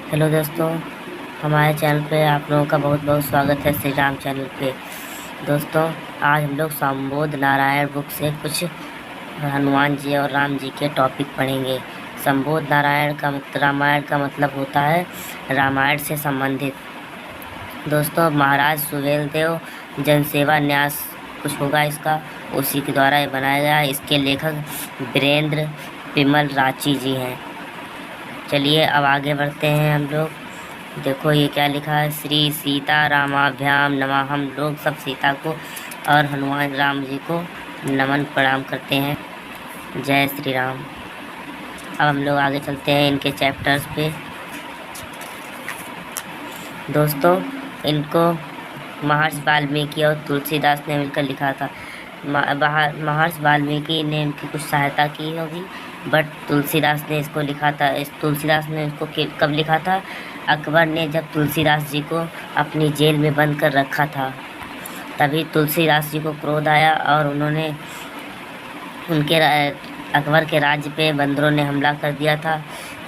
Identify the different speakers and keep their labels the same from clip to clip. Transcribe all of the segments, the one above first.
Speaker 1: Hello दोस्तों, हमारे channel पे आप लोगों का बहुत बहुत स्वागत है। श्री राम चैनल पे दोस्तों, आज हम लोग संबोध नारायण बुक से कुछ हनुमान जी और राम जी के टॉपिक पढ़ेंगे। संबोध नारायण का रामायण का मतलब होता है रामायण से संबंधित। दोस्तों, महाराज सुहेलदेव जनसेवा न्यास कुछ होगा इसका, उसी के द्वारा ये बनाया गया है। इसके लेखक वीरेंद्र पिमल राची जी हैं। चलिए अब आगे बढ़ते हैं हम लोग। देखो ये क्या लिखा है, श्री सीता रामाभ्याम नमः। हम लोग सब सीता को और हनुमान राम जी को नमन प्रणाम करते हैं। जय श्री राम। अब हम लोग आगे चलते हैं इनके चैप्टर्स पे। दोस्तों, इनको महर्षि वाल्मीकि और तुलसीदास ने मिलकर लिखा था। महर्षि वाल्मीकि ने इनकी कुछ सहायता की होगी, बट तुलसीदास ने इसको लिखा था। तुलसीदास ने इसको कब लिखा था? अकबर ने जब तुलसीदास जी को अपनी जेल में बंद कर रखा था, तभी तुलसीदास जी को क्रोध आया और उन्होंने अकबर के राज्य पे बंदरों ने हमला कर दिया था।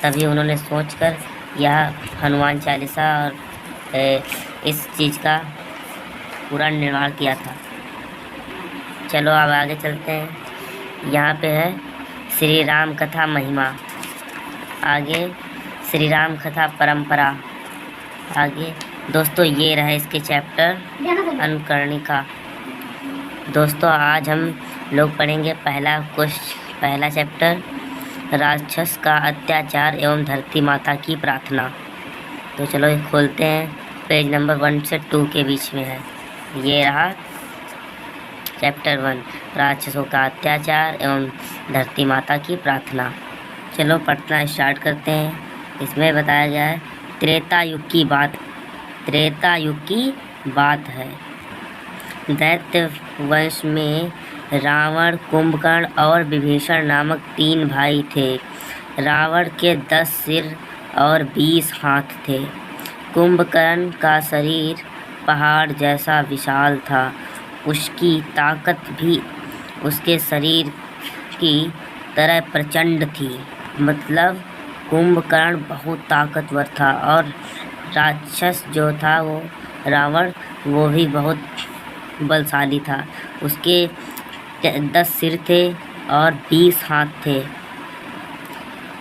Speaker 1: तभी उन्होंने सोचकर यह हनुमान चालीसा और इस चीज़ का पूरा निर्माण किया था। चलो अब आगे चलते हैं। यहाँ पे है श्री राम कथा महिमा, आगे श्री राम कथा परंपरा। आगे दोस्तों ये रहे इसके चैप्टर अनुकरणिका। दोस्तों, आज हम लोग पढ़ेंगे पहला चैप्टर, राक्षस का अत्याचार एवं धरती माता की प्रार्थना। तो चलो ये खोलते हैं, पेज नंबर 1 से 2 के बीच में है। ये रहा चैप्टर 1, राक्षसों का अत्याचार एवं धरती माता की प्रार्थना। चलो पढ़ना स्टार्ट करते हैं। इसमें बताया गया है त्रेता युग की बात है। दैत्य वंश में रावण, कुंभकर्ण और विभीषण नामक 3 भाई थे। रावण के 10 सिर और 20 हाथ थे। कुंभकर्ण का शरीर पहाड़ जैसा विशाल था। उसकी ताकत भी उसके शरीर की तरह प्रचंड थी। मतलब कुंभकर्ण बहुत ताकतवर था। और राक्षस जो था वो रावण, वो भी बहुत बलशाली था। उसके 10 सिर थे और 20 हाथ थे।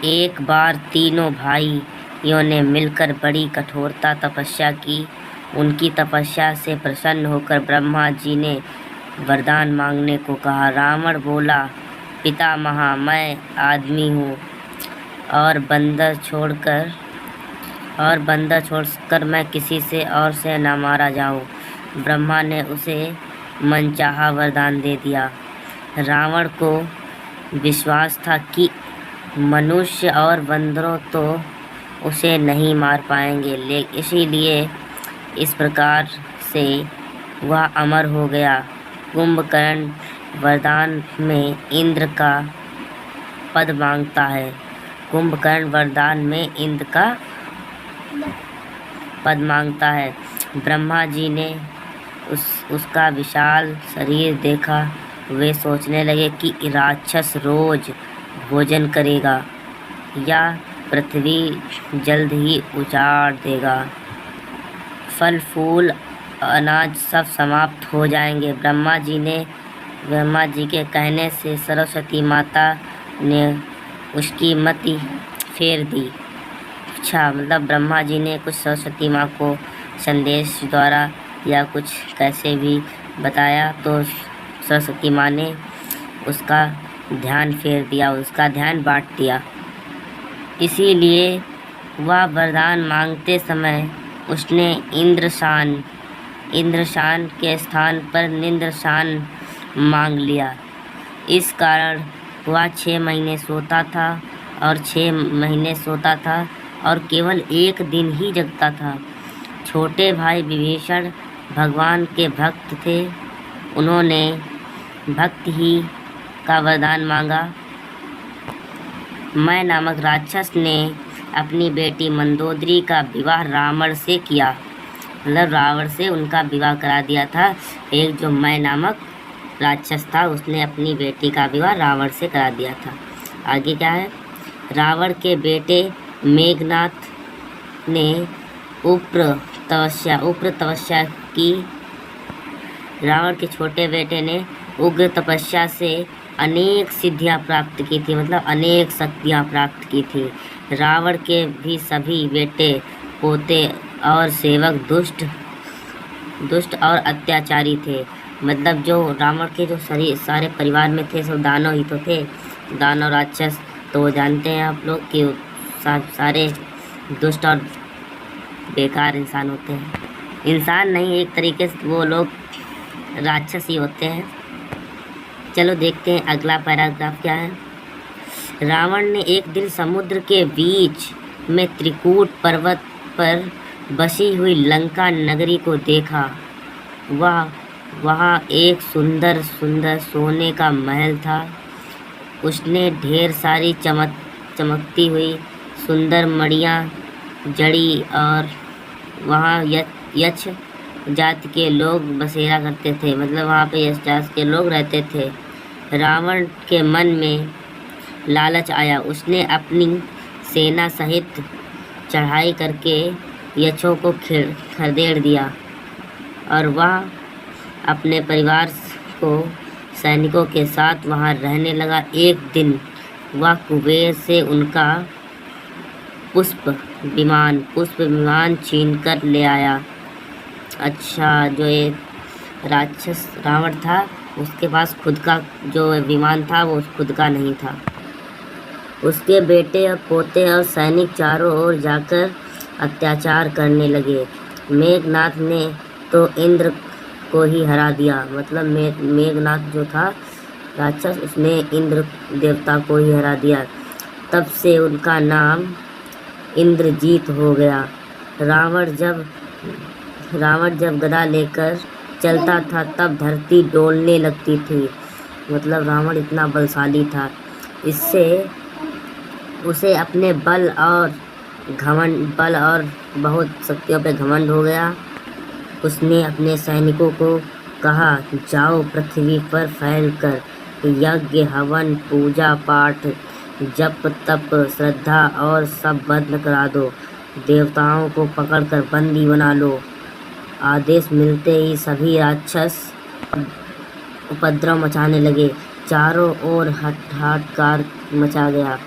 Speaker 1: एक बार तीनों भाइयों ने मिलकर बड़ी कठोरता तपस्या की। उनकी तपस्या से प्रसन्न होकर ब्रह्मा जी ने वरदान मांगने को कहा। रावण बोला, पितामह, मैं आदमी हूँ और बंदर छोड़कर मैं किसी से और से न मारा जाऊँ। ब्रह्मा ने उसे मनचाहा वरदान दे दिया। रावण को विश्वास था कि मनुष्य और बंदरों तो उसे नहीं मार पाएंगे, इसीलिए इस प्रकार से वह अमर हो गया। कुंभकर्ण वरदान में इंद्र का पद मांगता है। ब्रह्मा जी ने उसका विशाल शरीर देखा। वे सोचने लगे कि राक्षस रोज भोजन करेगा या पृथ्वी जल्द ही उजाड़ देगा। फल फूल अनाज सब समाप्त हो जाएंगे। ब्रह्मा जी के कहने से सरस्वती माता ने उसकी मति फेर दी। अच्छा, मतलब ब्रह्मा जी ने कुछ सरस्वती माँ को संदेश द्वारा या कुछ कैसे भी बताया, तो सरस्वती माँ ने उसका ध्यान फेर दिया, उसका ध्यान बांट दिया। इसीलिए वह वरदान मांगते समय उसने इंद्रशान के स्थान पर निंद्रशान मांग लिया। इस कारण वह 6 महीने सोता था और केवल 1 दिन ही जगता था। छोटे भाई विभीषण भगवान के भक्त थे। उन्होंने भक्त ही का वरदान मांगा। मैं नामक राक्षस ने अपनी बेटी मंदोदरी का विवाह रावण से किया। मतलब रावण से उनका विवाह करा दिया था। एक जो मैं नामक राक्षस था, उसने अपनी बेटी का विवाह रावण से करा दिया था। आगे क्या है, रावण के बेटे मेघनाथ ने उग्र तपस्या की। रावण के छोटे बेटे ने उग्र तपस्या से अनेक सिद्धियां प्राप्त की थी, मतलब अनेक शक्तियां प्राप्त की थी। रावण के भी सभी बेटे, पोते और सेवक दुष्ट और अत्याचारी थे। मतलब जो रावण के जो सारे परिवार में थे सब दानव ही तो थे, दानव राक्षस। तो वो जानते हैं आप लोग कि सारे दुष्ट और बेकार इंसान होते हैं। इंसान नहीं, एक तरीके से वो लोग राक्षस ही होते हैं। चलो देखते हैं अगला पैराग्राफ क्या है। रावण ने एक दिन समुद्र के बीच में त्रिकूट पर्वत पर बसी हुई लंका नगरी को देखा। वहाँ एक सुंदर सोने का महल था। उसने ढेर सारी चमकती हुई सुंदर मड़ियाँ जड़ी और वहाँ यक्ष जाति के लोग बसेरा करते थे, मतलब वहाँ पे यक्ष जाति के लोग रहते थे। रावण के मन में लालच आया। उसने अपनी सेना सहित चढ़ाई करके यक्षों को खदेड़ दिया और वह अपने परिवार को सैनिकों के साथ वहाँ रहने लगा। एक दिन वह कुबेर से उनका पुष्प विमान छीन कर ले आया। अच्छा, जो ये राक्षस रावण था उसके पास खुद का जो विमान था वो खुद का नहीं था। उसके बेटे और पोते और सैनिक चारों ओर जाकर अत्याचार करने लगे। मेघनाथ ने तो इंद्र को ही हरा दिया, मतलब मेघनाथ जो था राक्षस उसने इंद्र देवता को ही हरा दिया। तब से उनका नाम इंद्रजीत हो गया। रावण जब गदा लेकर चलता था तब धरती डोलने लगती थी, मतलब रावण इतना बलशाली था। इससे उसे अपने बल और बहुत शक्तियों पे घमंड हो गया। उसने अपने सैनिकों को कहा, जाओ पृथ्वी पर फैलकर यज्ञ हवन पूजा पाठ जप तप श्रद्धा और सब बंद करा दो। देवताओं को पकड़कर बंदी बना लो। आदेश मिलते ही सभी राक्षस उपद्रव मचाने लगे। चारों ओर हाहाकार मचा गया।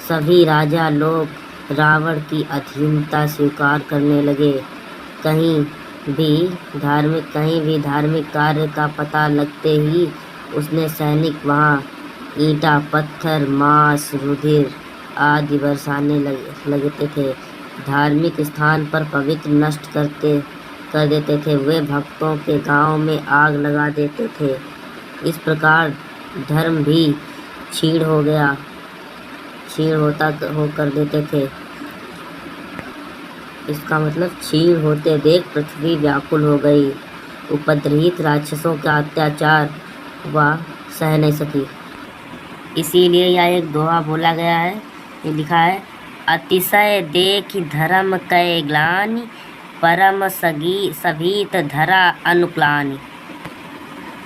Speaker 1: सभी राजा लोग रावण की अधीनता स्वीकार करने लगे। कहीं भी धार्मिक कार्य का पता लगते ही उसने सैनिक वहाँ ईंटा पत्थर मांस रुधिर आदि बरसाने लगते थे। धार्मिक स्थान पर पवित्र नष्ट कर देते थे। वे भक्तों के गांव में आग लगा देते थे। इस प्रकार धर्म भी क्षीण कर देते थे। इसका मतलब क्षीण होते देख पृथ्वी व्याकुल हो गई। उपद्रवित राक्षसों का अत्याचार वह सह नहीं सकी। इसीलिए यह एक दोहा बोला गया है, ये लिखा है, अतिशय देख धर्म कै ग्लानि परम सभीत धरा अनुक्लानि।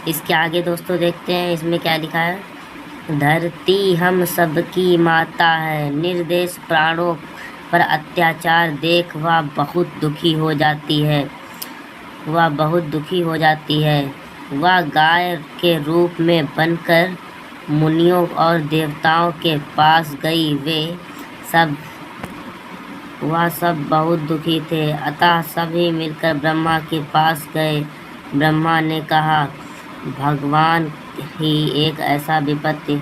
Speaker 1: इसके आगे दोस्तों देखते हैं इसमें क्या लिखा है। धरती हम सबकी माता है, निर्देश प्राणों पर अत्याचार देख वह बहुत दुखी हो जाती है। वह गाय के रूप में बनकर मुनियों और देवताओं के पास गई। वह सब बहुत दुखी थे, अतः सभी मिलकर ब्रह्मा के पास गए। ब्रह्मा ने कहा, भगवान ही एक ऐसा विपत्ति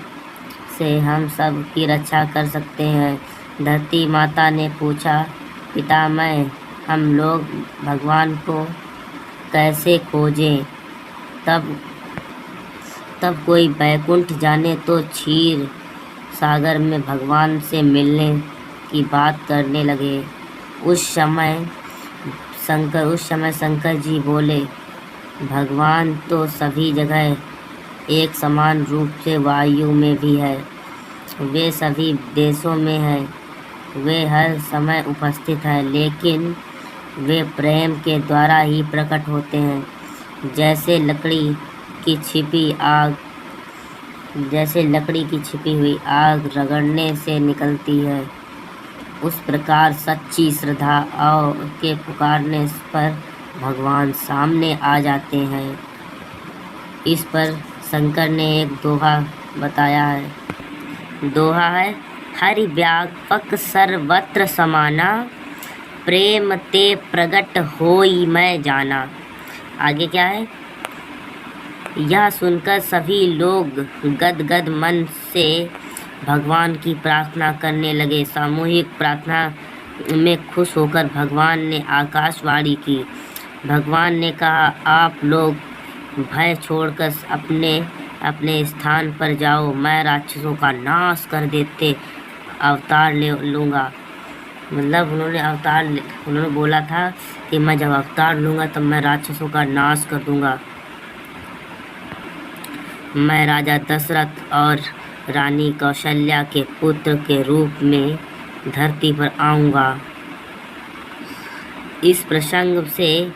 Speaker 1: से हम सब की रक्षा कर सकते हैं। धरती माता ने पूछा, पितामह, हम लोग भगवान को कैसे खोजें? तब कोई बैकुंठ जाने तो क्षीर सागर में भगवान से मिलने की बात करने लगे। उस समय शंकर जी बोले, भगवान तो सभी जगह एक समान रूप से वायु में भी है। वे सभी देशों में है। वे हर समय उपस्थित है, लेकिन वे प्रेम के द्वारा ही प्रकट होते हैं। जैसे लकड़ी की छिपी हुई आग रगड़ने से निकलती है, उस प्रकार सच्ची श्रद्धा और के पुकारने पर भगवान सामने आ जाते हैं। इस पर शंकर ने एक दोहा बताया है। दोहा है, हरि व्यापक सर्वत्र समाना, प्रेम ते प्रगट होई मैं जाना। आगे क्या है? यह सुनकर सभी लोग गदगद मन से भगवान की प्रार्थना करने लगे। सामूहिक प्रार्थना में खुश होकर भगवान ने आकाशवाणी की। भगवान ने कहा, आप लोग भय छोड़कर अपने अपने स्थान पर जाओ, मैं राक्षसों का नाश कर देते अवतार ले लूँगा। मतलब उन्होंने बोला था कि मैं जब अवतार लूँगा तब मैं राक्षसों का नाश कर दूँगा। मैं राजा दशरथ और रानी कौशल्या के पुत्र के रूप में धरती पर आऊँगा। इस प्रसंग से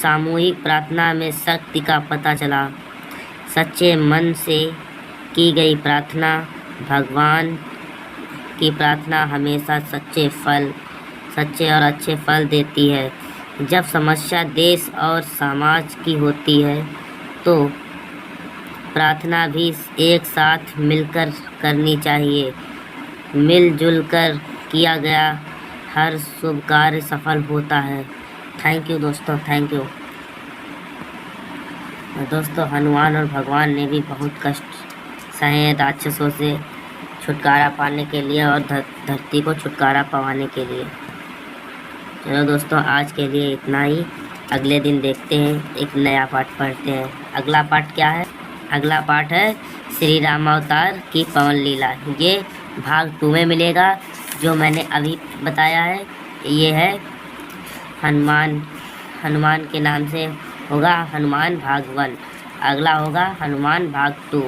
Speaker 1: सामूहिक प्रार्थना में शक्ति का पता चला। सच्चे मन से की गई प्रार्थना, भगवान की प्रार्थना हमेशा सच्चे और अच्छे फल देती है। जब समस्या देश और समाज की होती है तो प्रार्थना भी एक साथ मिलकर करनी चाहिए। मिलजुल कर किया गया हर शुभ कार्य सफल होता है। थैंक यू दोस्तों, थैंक यू। दोस्तों, हनुमान और भगवान ने भी बहुत कष्ट सहे राक्षसों से छुटकारा पाने के लिए और धरती को छुटकारा पाने के लिए। चलो दोस्तों, आज के लिए इतना ही। अगले दिन देखते हैं, एक नया पाठ पढ़ते हैं। अगला पाठ क्या है? अगला पाठ है श्री राम अवतार की पवन लीला। ये भाग 2 में मिलेगा। जो मैंने अभी बताया है ये है हनुमान के नाम से होगा हनुमान भाग 1। अगला होगा हनुमान भाग 2।